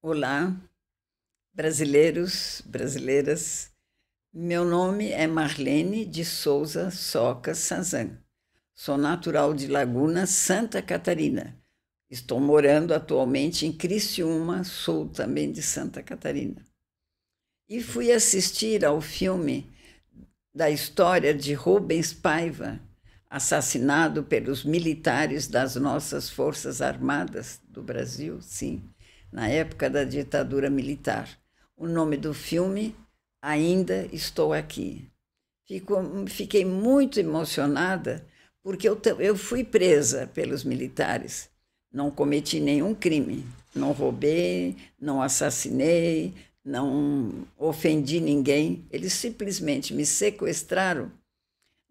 Olá, brasileiros, brasileiras. Meu nome é Marlene de Souza Soca Sazan. Sou natural de Laguna, Santa Catarina. Estou morando atualmente em Criciúma, sul também de Santa Catarina. E fui assistir ao filme da história de Rubens Paiva, assassinado pelos militares das nossas Forças Armadas do Brasil, sim, na época da ditadura militar. O nome do filme, Ainda Estou Aqui. Fiquei muito emocionada porque eu fui presa pelos militares. Não cometi nenhum crime, não roubei, não assassinei, não ofendi ninguém. Eles simplesmente me sequestraram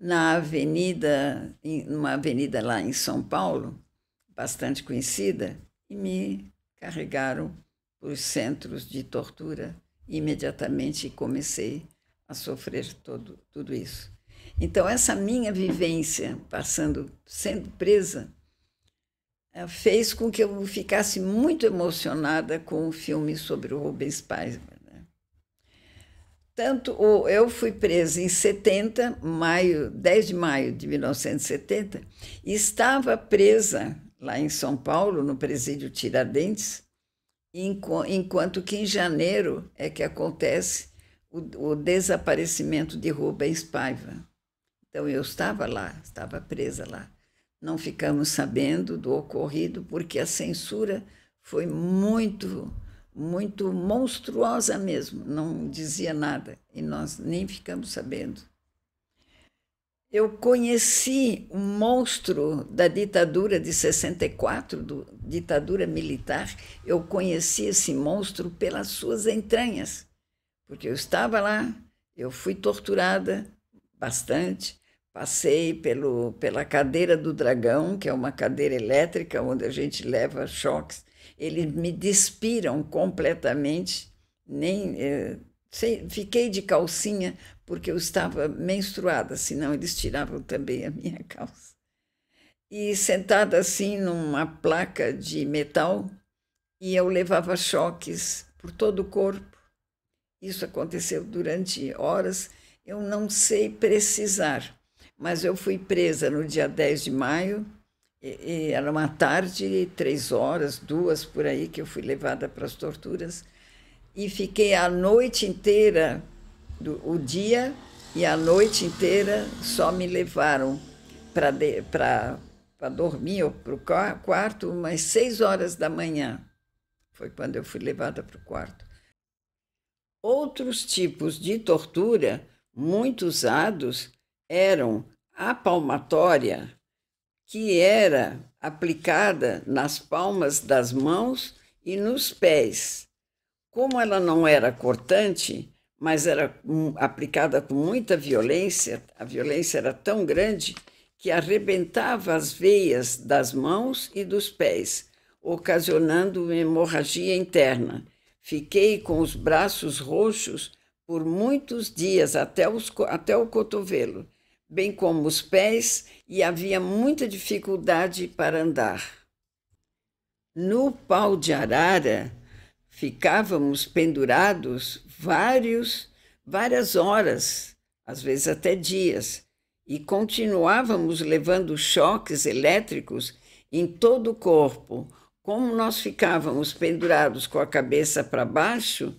na avenida, numa avenida lá em São Paulo, bastante conhecida, e me carregaram para os centros de tortura. Imediatamente comecei a sofrer tudo isso. Então, essa minha vivência, sendo presa, fez com que eu ficasse muito emocionada com o filme sobre o Rubens Paiva. Eu fui presa em 10 de maio de 1970, e estava presa lá em São Paulo, no presídio Tiradentes, enquanto que em janeiro é que acontece o desaparecimento de Rubens Paiva. Então eu estava lá, estava presa lá. Não ficamos sabendo do ocorrido porque a censura foi muito monstruosa mesmo, não dizia nada e nós nem ficamos sabendo. Eu conheci o monstro da ditadura de 64, ditadura militar. Eu conheci esse monstro pelas suas entranhas, porque eu estava lá, eu fui torturada bastante, passei pela cadeira do dragão, que é uma cadeira elétrica onde a gente leva choques. Eles me despiram completamente, fiquei de calcinha porque eu estava menstruada, senão eles tiravam também a minha calça. E sentada assim numa placa de metal, e eu levava choques por todo o corpo. Isso aconteceu durante horas, eu não sei precisar, mas eu fui presa no dia 10 de maio, e era uma tarde, 3 horas, 2 por aí, que eu fui levada para as torturas, e fiquei a noite inteira, o dia e a noite inteira, só me levaram para dormir ou para o quarto umas 6 horas da manhã. Foi quando eu fui levada para o quarto. Outros tipos de tortura muito usados eram a palmatória, que era aplicada nas palmas das mãos e nos pés. Como ela não era cortante, mas era aplicada com muita violência, a violência era tão grande que arrebentava as veias das mãos e dos pés, ocasionando uma hemorragia interna. Fiquei com os braços roxos por muitos dias, até o cotovelo, bem como os pés, e havia muita dificuldade para andar. No pau de arara, ficávamos pendurados várias horas, às vezes até dias, e continuávamos levando choques elétricos em todo o corpo. Como nós ficávamos pendurados com a cabeça para baixo,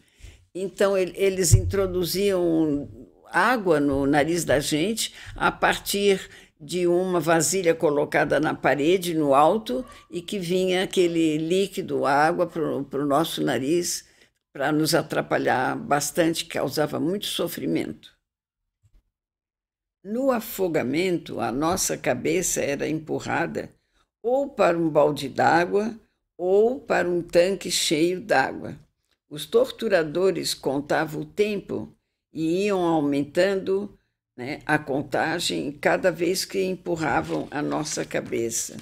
então eles introduziam água no nariz da gente a partir de uma vasilha colocada na parede, no alto, e que vinha aquele líquido, água, para o nosso nariz, para nos atrapalhar bastante, causava muito sofrimento. No afogamento, a nossa cabeça era empurrada ou para um balde d'água ou para um tanque cheio d'água. Os torturadores contavam o tempo e iam aumentando, né, a contagem cada vez que empurravam a nossa cabeça.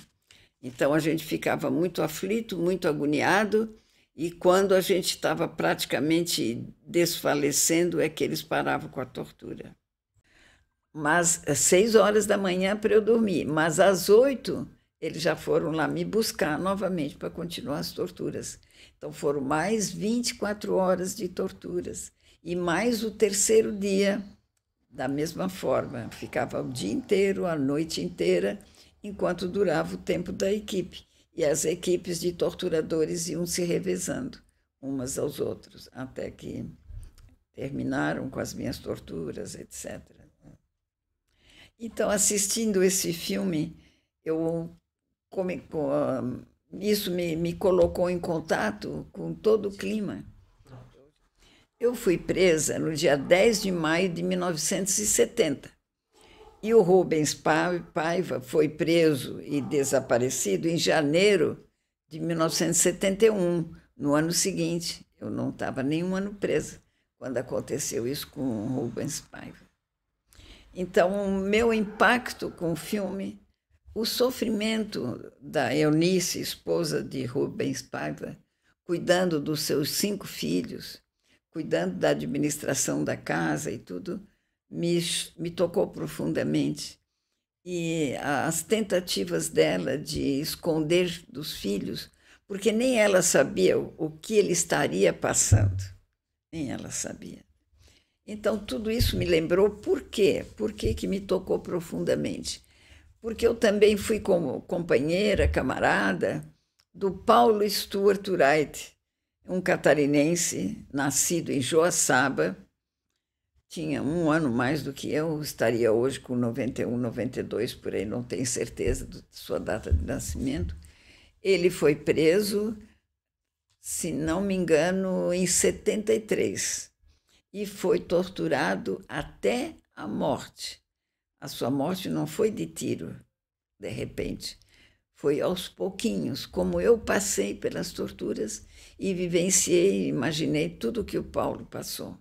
Então a gente ficava muito aflito, muito agoniado, e quando a gente estava praticamente desfalecendo é que eles paravam com a tortura. Mas às 6 horas da manhã para eu dormir, mas às 8 eles já foram lá me buscar novamente para continuar as torturas. Então foram mais 24 horas de torturas. E mais o terceiro dia, da mesma forma. Ficava o dia inteiro, a noite inteira, enquanto durava o tempo da equipe. E as equipes de torturadores iam se revezando umas aos outros, até que terminaram com as minhas torturas, etc. Então, assistindo esse filme, isso me colocou em contato com todo o clima. Eu fui presa no dia 10 de maio de 1970. E o Rubens Paiva foi preso e desaparecido em janeiro de 1971, no ano seguinte. Eu não estava nenhum ano presa quando aconteceu isso com o Rubens Paiva. Então, o meu impacto com o filme, o sofrimento da Eunice, esposa de Rubens Paiva, cuidando dos seus 5 filhos, cuidando da administração da casa e tudo, me tocou profundamente. E as tentativas dela de esconder dos filhos, porque nem ela sabia o que ele estaria passando, nem ela sabia. Então, tudo isso me lembrou por quê? Por que me tocou profundamente? Porque eu também fui como companheira, camarada, do Paulo Stuart Wright, um catarinense nascido em Joaçaba, tinha um ano mais do que eu, estaria hoje com 91, 92, por aí, não tenho certeza de sua data de nascimento. Ele foi preso, se não me engano, em 73 e foi torturado até a morte. A sua morte não foi de tiro, de repente. Foi aos pouquinhos, como eu passei pelas torturas e vivenciei, imaginei tudo o que o Paulo passou.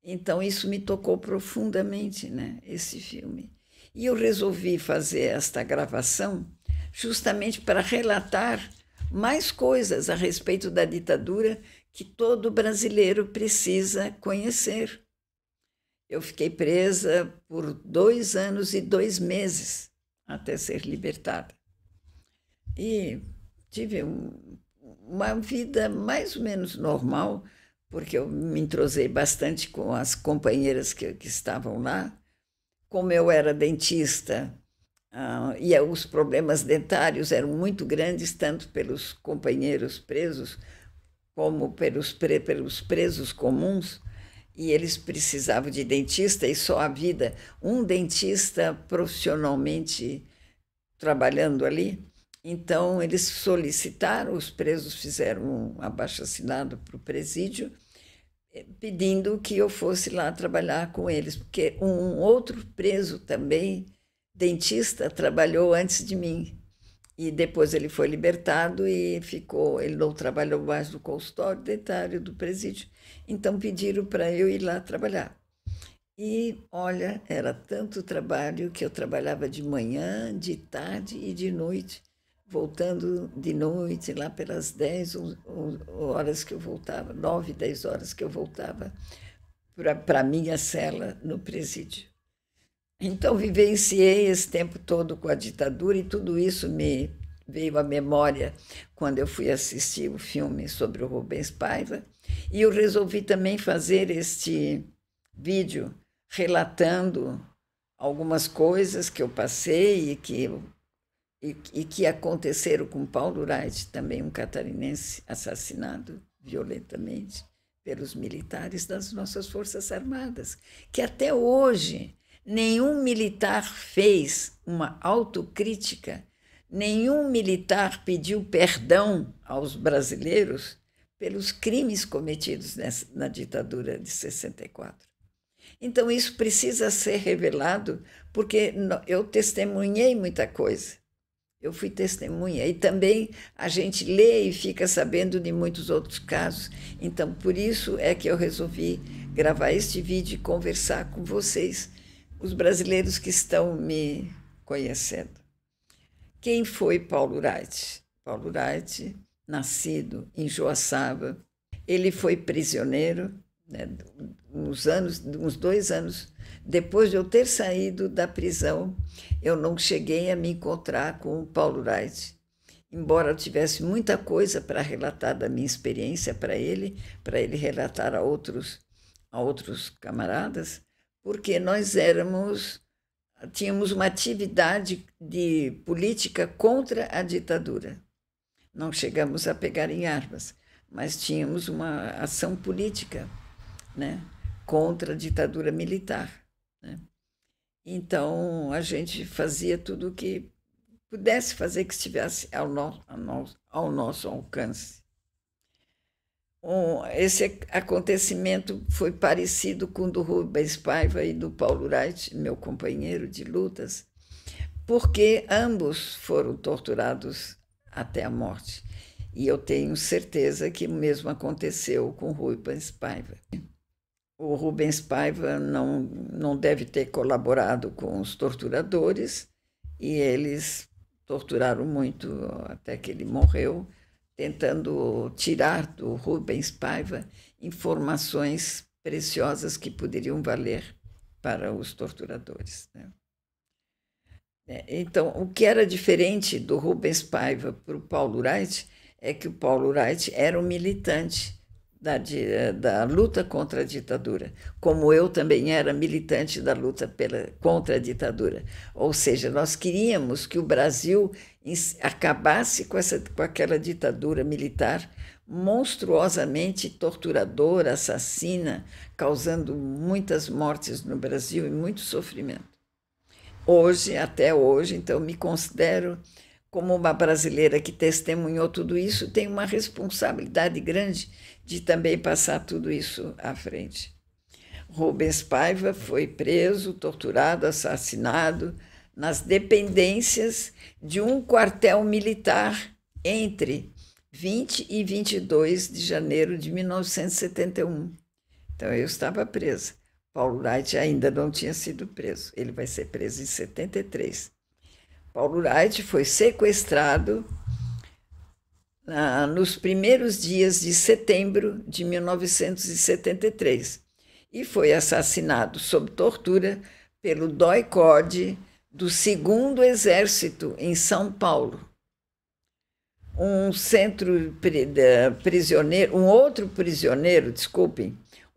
Então, isso me tocou profundamente, né, esse filme. E eu resolvi fazer esta gravação justamente para relatar mais coisas a respeito da ditadura que todo brasileiro precisa conhecer. Eu fiquei presa por 2 anos e 2 meses até ser libertada. E tive uma vida mais ou menos normal, porque eu me entrosei bastante com as companheiras que estavam lá. Como eu era dentista, e os problemas dentários eram muito grandes, tanto pelos companheiros presos, como pelos presos comuns, e eles precisavam de dentista, e só havia um dentista profissionalmente trabalhando ali. Então, eles solicitaram, os presos fizeram um abaixo-assinado para o presídio, pedindo que eu fosse lá trabalhar com eles, porque um outro preso também, dentista, trabalhou antes de mim. E depois ele foi libertado e ele não trabalhou mais no consultório dentário do presídio. Então pediram para eu ir lá trabalhar. E, olha, era tanto trabalho que eu trabalhava de manhã, de tarde e de noite, voltando de noite, lá pelas 10 horas que eu voltava, 9, 10 horas que eu voltava para a minha cela no presídio. Então, vivenciei esse tempo todo com a ditadura e tudo isso me veio à memória quando eu fui assistir o filme sobre o Rubens Paiva. E eu resolvi também fazer este vídeo relatando algumas coisas que eu passei e que aconteceram com Paulo Wright, também um catarinense assassinado violentamente pelos militares das nossas Forças Armadas, que até hoje nenhum militar fez uma autocrítica, nenhum militar pediu perdão aos brasileiros pelos crimes cometidos na ditadura de 64. Então, isso precisa ser revelado, porque eu testemunhei muita coisa. Eu fui testemunha. E também a gente lê e fica sabendo de muitos outros casos. Então, por isso é que eu resolvi gravar este vídeo e conversar com vocês, os brasileiros que estão me conhecendo. Quem foi Paulo Wright? Paulo Wright, nascido em Joaçaba, ele foi prisioneiro, né, uns 2 anos depois de eu ter saído da prisão. Eu não cheguei a me encontrar com o Paulo Wright. embora eu tivesse muita coisa para relatar da minha experiência para ele relatar a outros camaradas, porque nós tínhamos uma atividade de política contra a ditadura. Não chegamos a pegar em armas, mas tínhamos uma ação política, né, contra a ditadura militar, né? Então, a gente fazia tudo o que pudesse fazer que estivesse ao nosso alcance. Esse acontecimento foi parecido com o do Rubens Paiva e do Paulo Wright, meu companheiro de lutas, porque ambos foram torturados até a morte. E eu tenho certeza que o mesmo aconteceu com Rubens Paiva. O Rubens Paiva não deve ter colaborado com os torturadores, e eles torturaram muito até que ele morreu, tentando tirar do Rubens Paiva informações preciosas que poderiam valer para os torturadores, né? Então, o que era diferente do Rubens Paiva para o Paulo Wright é que o Paulo Wright era um militante da luta contra a ditadura, como eu também era militante da luta contra a ditadura. Ou seja, nós queríamos que o Brasil acabasse com aquela ditadura militar monstruosamente torturadora, assassina, causando muitas mortes no Brasil e muito sofrimento. Até hoje, então, me considero como uma brasileira que testemunhou tudo isso, tenho uma responsabilidade grande de também passar tudo isso à frente. Rubens Paiva foi preso, torturado, assassinado nas dependências de um quartel militar entre 20 e 22 de janeiro de 1971. Então, eu estava presa. Paulo Wright ainda não tinha sido preso. Ele vai ser preso em 73. Paulo Wright foi sequestrado nos primeiros dias de setembro de 1973 e foi assassinado sob tortura pelo DOI-CODE do 2º Exército em São Paulo. Um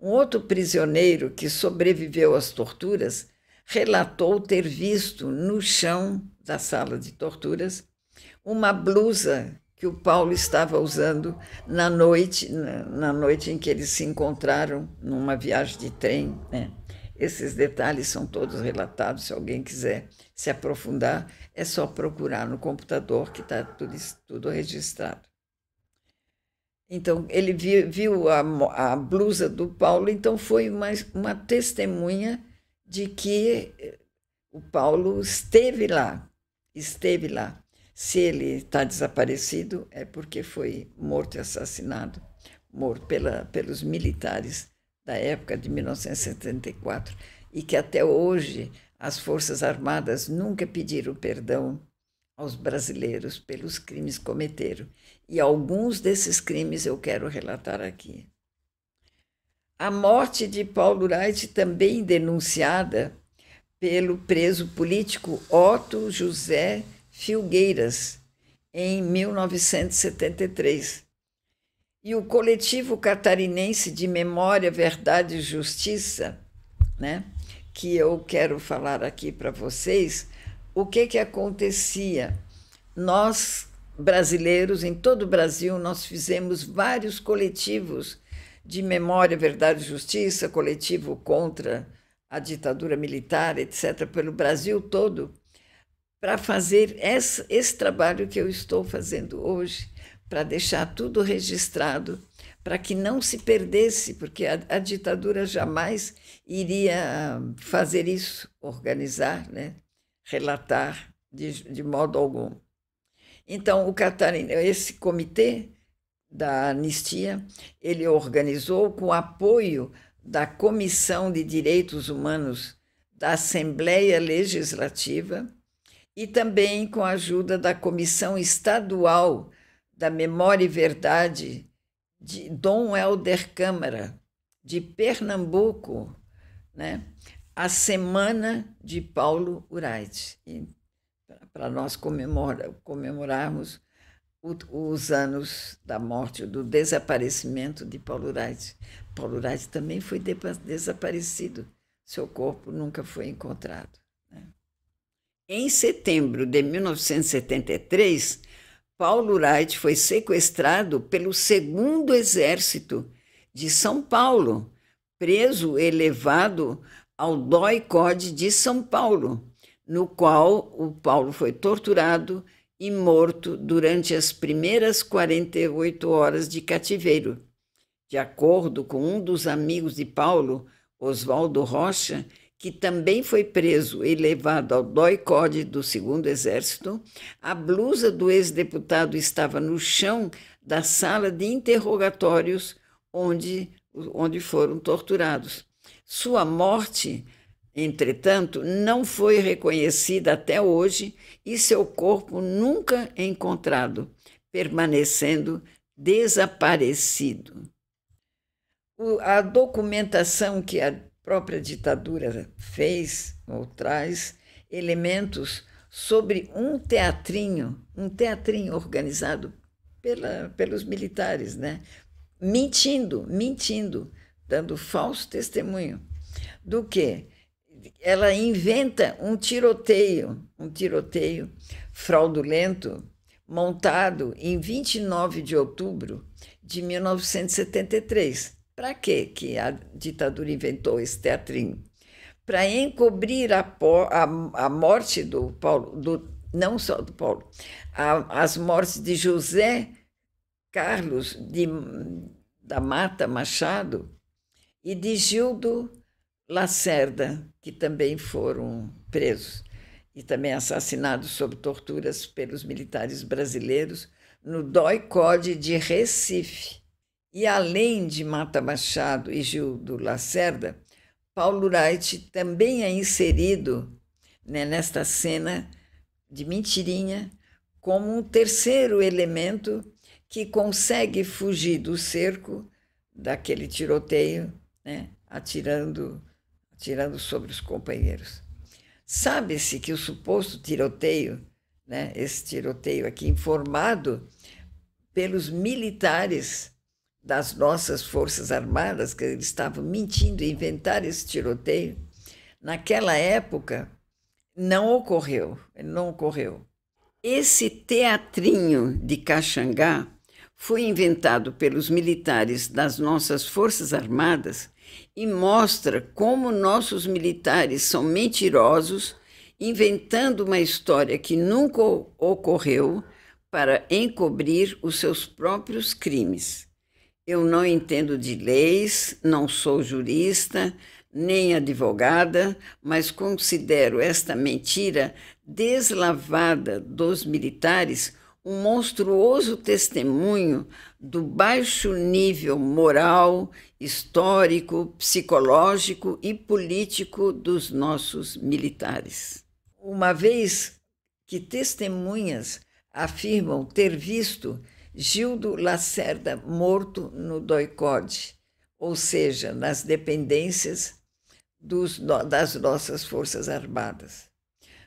outro prisioneiro que sobreviveu às torturas relatou ter visto no chão da sala de torturas uma blusa que o Paulo estava usando na noite em que eles se encontraram numa viagem de trem, né? Esses detalhes são todos relatados. Se alguém quiser se aprofundar, é só procurar no computador que está tudo registrado. Então, ele viu a blusa do Paulo, então foi uma testemunha de que o Paulo esteve lá. Se ele está desaparecido, é porque foi morto e assassinado, morto pelos militares da época de 1974, e que até hoje as Forças Armadas nunca pediram perdão aos brasileiros pelos crimes que cometeram. E alguns desses crimes eu quero relatar aqui. A morte de Paulo Wright, também denunciada pelo preso político Otto José Filgueiras, em 1973. E o Coletivo Catarinense de Memória, Verdade e Justiça, né, que eu quero falar aqui para vocês, o que acontecia? Nós, brasileiros, em todo o Brasil, nós fizemos vários coletivos de memória, verdade e justiça, coletivo contra a ditadura militar, etc., pelo Brasil todo, para fazer esse trabalho que eu estou fazendo hoje, para deixar tudo registrado, para que não se perdesse, porque a ditadura jamais iria fazer isso, organizar, né? Relatar de modo algum. Então, esse comitê da anistia, ele organizou com o apoio da Comissão de Direitos Humanos da Assembleia Legislativa e também com a ajuda da Comissão Estadual da Memória e Verdade de Dom Helder Câmara, de Pernambuco, né? A Semana de Paulo Wright, para nós comemorarmos os anos da morte, do desaparecimento de Paulo Wright. Paulo Wright também foi desaparecido. Seu corpo nunca foi encontrado, né? Em setembro de 1973, Paulo Wright foi sequestrado pelo 2º Exército de São Paulo, preso e levado ao DOI-CODE de São Paulo, no qual o Paulo foi torturado e morto durante as primeiras 48 horas de cativeiro. De acordo com um dos amigos de Paulo, Oswaldo Rocha, que também foi preso e levado ao DOI-CODE do 2º Exército, a blusa do ex-deputado estava no chão da sala de interrogatórios onde foram torturados. Sua morte, entretanto, não foi reconhecida até hoje e seu corpo nunca encontrado, permanecendo desaparecido. A documentação que a própria ditadura fez ou traz elementos sobre um teatrinho organizado pelos militares, né? Mentindo, dando falso testemunho. Do que? Ela inventa um tiroteio fraudulento, montado em 29 de outubro de 1973. Para quê que a ditadura inventou esse teatrinho? Para encobrir a morte do Paulo, não só do Paulo, as mortes de José Carlos da Mata Machado e de Gildo Lacerda, que também foram presos e também assassinados sob torturas pelos militares brasileiros no DOI-CODE de Recife. E além de Mata Machado e Gildo Lacerda, Paulo Wright também é inserido, né, nesta cena de mentirinha como um terceiro elemento que consegue fugir do cerco daquele tiroteio, né, atirando sobre os companheiros. Sabe-se que o suposto tiroteio, né, esse tiroteio aqui informado pelos militares das nossas Forças Armadas, que eles estavam mentindo e inventaram esse tiroteio, naquela época não ocorreu. Esse teatrinho de Caxangá foi inventado pelos militares das nossas Forças Armadas e mostra como nossos militares são mentirosos, inventando uma história que nunca ocorreu para encobrir os seus próprios crimes. Eu não entendo de leis, não sou jurista, nem advogada, mas considero esta mentira deslavada dos militares um monstruoso testemunho do baixo nível moral, histórico, psicológico e político dos nossos militares. Uma vez que testemunhas afirmam ter visto Gildo Lacerda morto no DOI-CODE, ou seja, nas dependências das nossas Forças Armadas.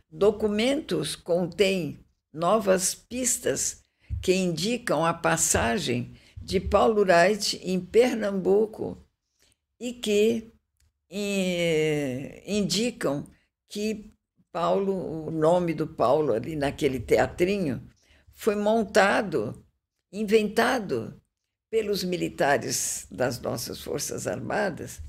Documentos contêm novas pistas que indicam a passagem de Paulo Wright em Pernambuco e que indicam que o nome do Paulo ali naquele teatrinho foi inventado pelos militares das nossas Forças Armadas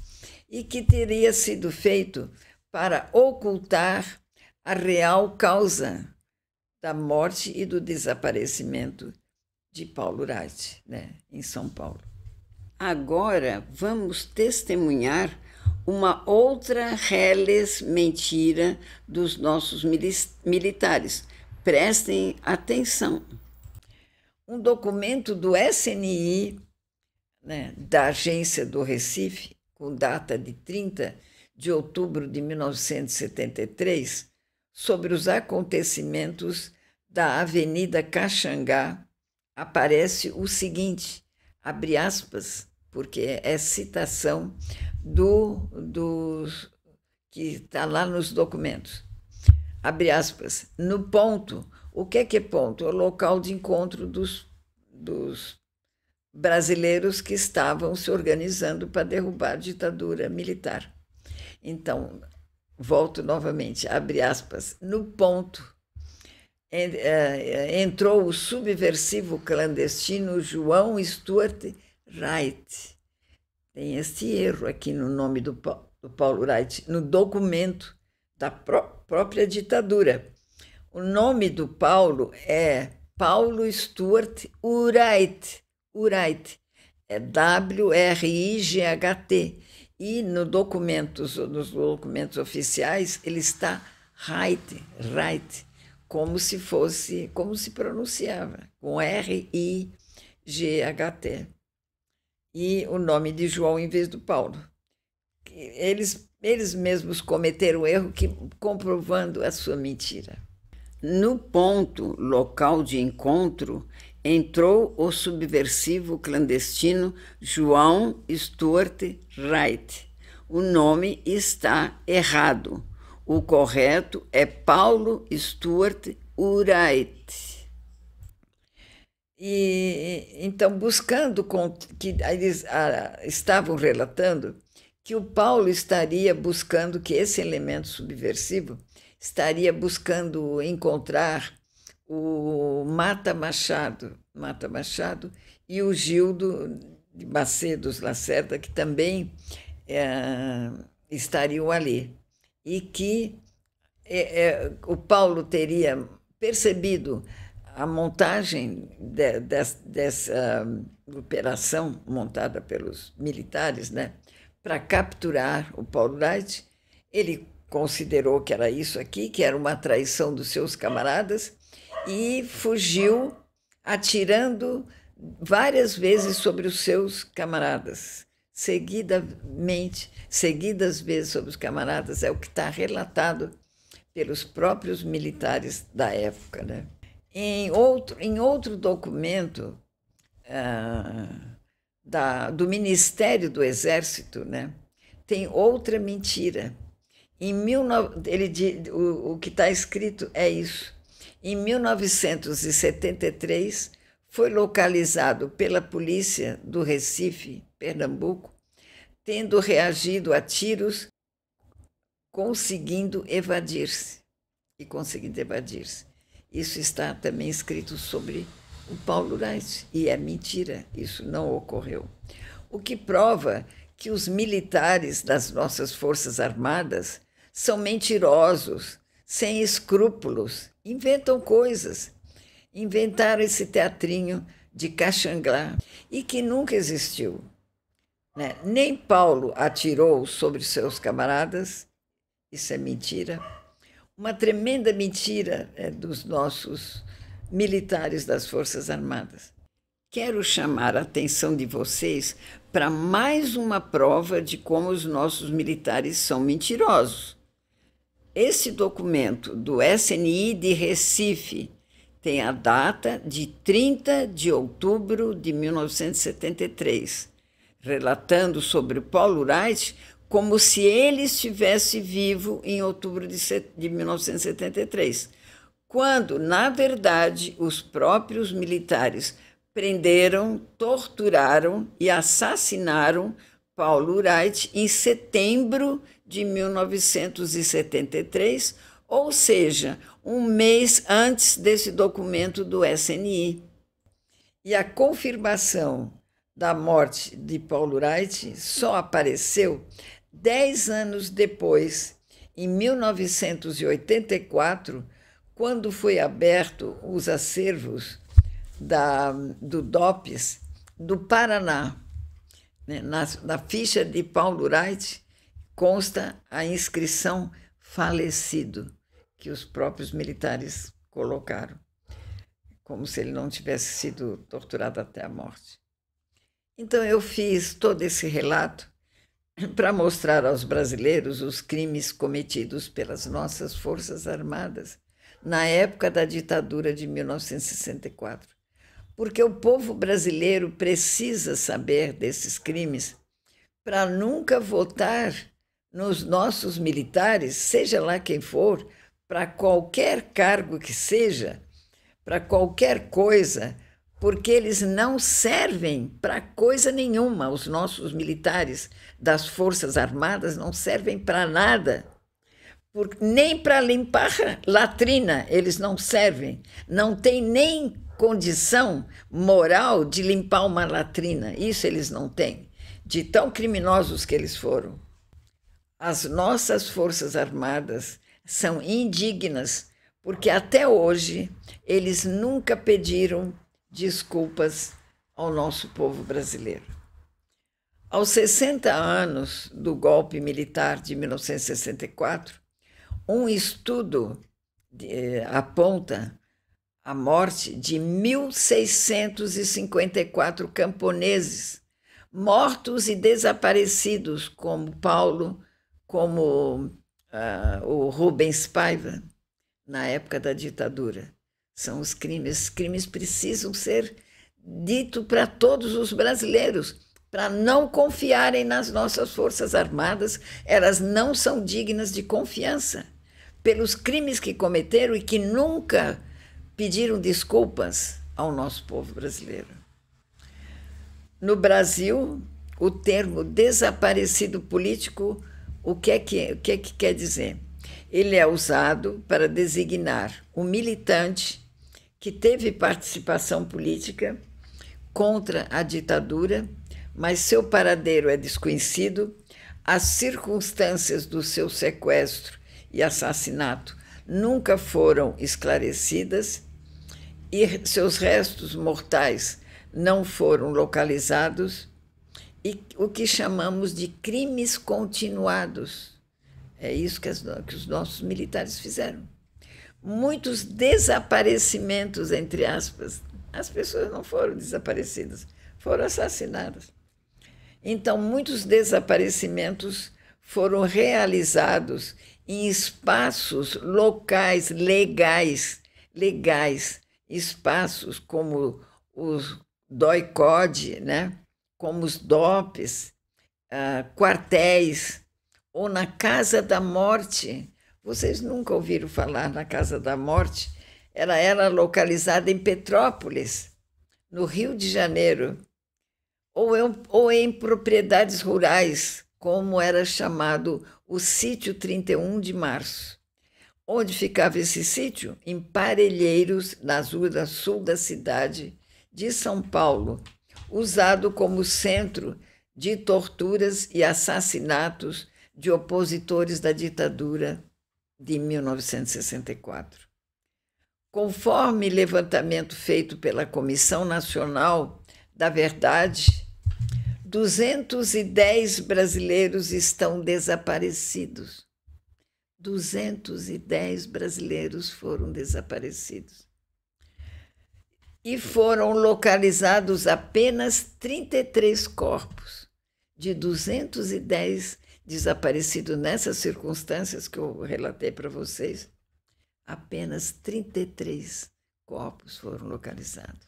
e que teria sido feito para ocultar a real causa da morte e do desaparecimento de Paulo Wright, né, em São Paulo. Agora vamos testemunhar uma outra reles mentira dos nossos militares. Prestem atenção. Um documento do SNI, né, da Agência do Recife, com data de 30 de outubro de 1973, sobre os acontecimentos da Avenida Caxangá, aparece o seguinte, abre aspas, porque é citação que está lá nos documentos. Abre aspas, no ponto, O que é ponto? É o local de encontro dos brasileiros que estavam se organizando para derrubar a ditadura militar. Então, volto novamente, abre aspas, no ponto entrou o subversivo clandestino João Stuart Wright. Tem esse erro aqui no nome do Paulo Wright, no documento da própria ditadura. O nome do Paulo é Paulo Stuart Wright. Wright é W-R-I-G-H-T. E nos documentos oficiais ele está Wright, como se pronunciava, com R-I-G-H-T. E o nome de João em vez do Paulo. Eles mesmos cometeram o erro, comprovando a sua mentira. No ponto local de encontro, entrou o subversivo clandestino João Stuart Wright. O nome está errado. O correto é Paulo Stuart Wright. E então, buscando que eles estavam relatando que o Paulo estaria buscando, que esse elemento subversivo estaria buscando encontrar o Mata Machado e o Gildo de Macedos Lacerda, que também estariam ali. E que o Paulo teria percebido a montagem dessa operação montada pelos militares, né, para capturar o Paulo Wright. Ele considerou que era isso aqui, que era uma traição dos seus camaradas, e fugiu atirando várias vezes sobre os seus camaradas. Seguidas vezes sobre os camaradas, é o que está relatado pelos próprios militares da época, né? Em outro documento do Ministério do Exército, né, tem outra mentira. O que está escrito é isso. Em 1973, foi localizado pela polícia do Recife, Pernambuco, tendo reagido a tiros, conseguindo evadir-se. Isso está também escrito sobre o Paulo Wright, e é mentira, isso não ocorreu. O que prova que os militares das nossas Forças Armadas são mentirosos, sem escrúpulos, inventam coisas. Inventaram esse teatrinho de Caxangá e que nunca existiu, né? Nem Paulo atirou sobre seus camaradas, isso é mentira. Uma tremenda mentira dos nossos militares das Forças Armadas. Quero chamar a atenção de vocês para mais uma prova de como os nossos militares são mentirosos. Esse documento do SNI de Recife tem a data de 30 de outubro de 1973, relatando sobre Paulo Wright como se ele estivesse vivo em outubro de 1973, quando, na verdade, os próprios militares prenderam, torturaram e assassinaram Paulo Wright em setembro de 1973, ou seja, um mês antes desse documento do SNI. E a confirmação da morte de Paulo Wright só apareceu 10 anos depois, em 1984, quando foi aberto os acervos do DOPS do Paraná. Na ficha de Paulo Wright consta a inscrição falecido, que os próprios militares colocaram, como se ele não tivesse sido torturado até a morte. Então eu fiz todo esse relato para mostrar aos brasileiros os crimes cometidos pelas nossas Forças Armadas na época da ditadura de 1964. Porque o povo brasileiro precisa saber desses crimes para nunca votar nos nossos militares, seja lá quem for, para qualquer cargo que seja, para qualquer coisa, porque eles não servem para coisa nenhuma. Os nossos militares das Forças Armadas não servem para nada. Nem para limpar latrina eles não servem. Não tem nem condição moral de limpar uma latrina. Isso eles não têm, de tão criminosos que eles foram. As nossas Forças Armadas são indignas, porque até hoje eles nunca pediram desculpas ao nosso povo brasileiro. Aos 60 anos do golpe militar de 1964, um estudo aponta a morte de 1.654 camponeses, mortos e desaparecidos, como Paulo, como o Rubens Paiva, na época da ditadura. São os crimes. Os crimes precisam ser ditos para todos os brasileiros, para não confiarem nas nossas Forças Armadas. Elas não são dignas de confiança pelos crimes que cometeram e que nunca pediram desculpas ao nosso povo brasileiro. No Brasil, o termo desaparecido político, o que é que quer dizer? Ele é usado para designar um militante que teve participação política contra a ditadura, mas seu paradeiro é desconhecido, as circunstâncias do seu sequestro e assassinato nunca foram esclarecidas e seus restos mortais não foram localizados, e o que chamamos de crimes continuados. É isso que os nossos militares fizeram. Muitos desaparecimentos, entre aspas. As pessoas não foram desaparecidas, foram assassinadas. Então, muitos desaparecimentos foram realizados em espaços locais, legais, espaços como os DOI-CODE, né? Como os DOPs, quartéis, ou na Casa da Morte. Vocês nunca ouviram falar na Casa da Morte? Ela era localizada em Petrópolis, no Rio de Janeiro, ou em propriedades rurais, como era chamado o Sítio 31 de Março. Onde ficava esse sítio? Em Parelheiros, na zona sul da cidade de São Paulo, usado como centro de torturas e assassinatos de opositores da ditadura de 1964. Conforme levantamento feito pela Comissão Nacional da Verdade, 210 brasileiros estão desaparecidos. 210 brasileiros foram desaparecidos. E foram localizados apenas 33 corpos. De 210 desaparecidos nessas circunstâncias que eu relatei para vocês, apenas 33 corpos foram localizados.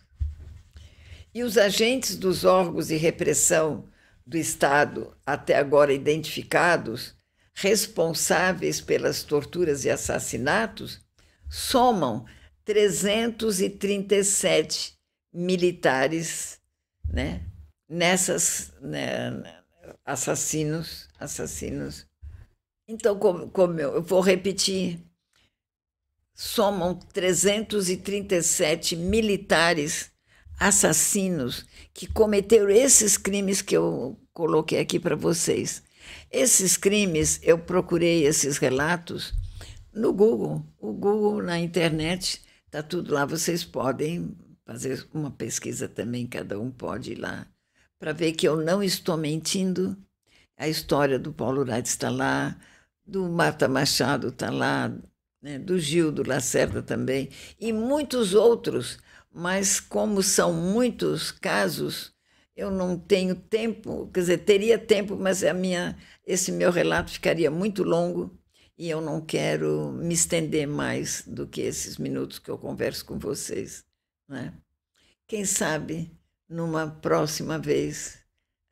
E os agentes dos órgãos de repressão do Estado, até agora identificados, responsáveis pelas torturas e assassinatos, somam 337 militares, né, assassinos. Então, como eu vou repetir, somam 337 militares assassinos que cometeram esses crimes que eu coloquei aqui para vocês. Esses crimes, eu procurei esses relatos no Google. O Google, na internet, está tudo lá. Vocês podem fazer uma pesquisa também, cada um pode ir lá, para ver que eu não estou mentindo. A história do Paulo Wright está lá, do Marta Machado está lá, né, do Gildo Lacerda também, e muitos outros, mas como são muitos casos, eu não tenho tempo, quer dizer, teria tempo, mas esse meu relato ficaria muito longo e eu não quero me estender mais do que esses minutos que eu converso com vocês, né? Quem sabe, numa próxima vez,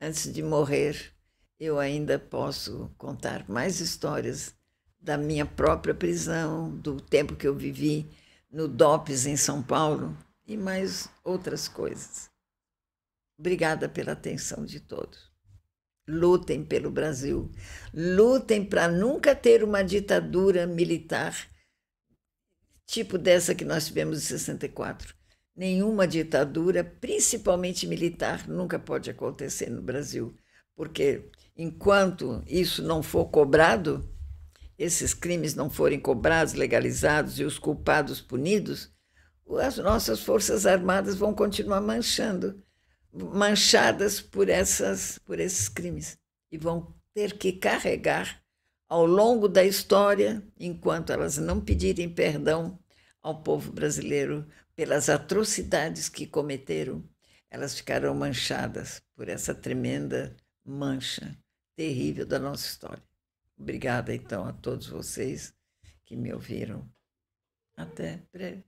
antes de morrer, eu ainda posso contar mais histórias da minha própria prisão, do tempo que eu vivi no DOPS em São Paulo e mais outras coisas. Obrigada pela atenção de todos. Lutem pelo Brasil, lutem para nunca ter uma ditadura militar tipo dessa que nós tivemos em 64. Nenhuma ditadura, principalmente militar, nunca pode acontecer no Brasil, porque enquanto isso não for cobrado, esses crimes não forem cobrados, legalizados e os culpados punidos, as nossas Forças Armadas vão continuar manchadas por esses crimes e vão ter que carregar ao longo da história, enquanto elas não pedirem perdão ao povo brasileiro pelas atrocidades que cometeram, elas ficarão manchadas por essa tremenda mancha terrível da nossa história. Obrigada, então, a todos vocês que me ouviram. Até breve.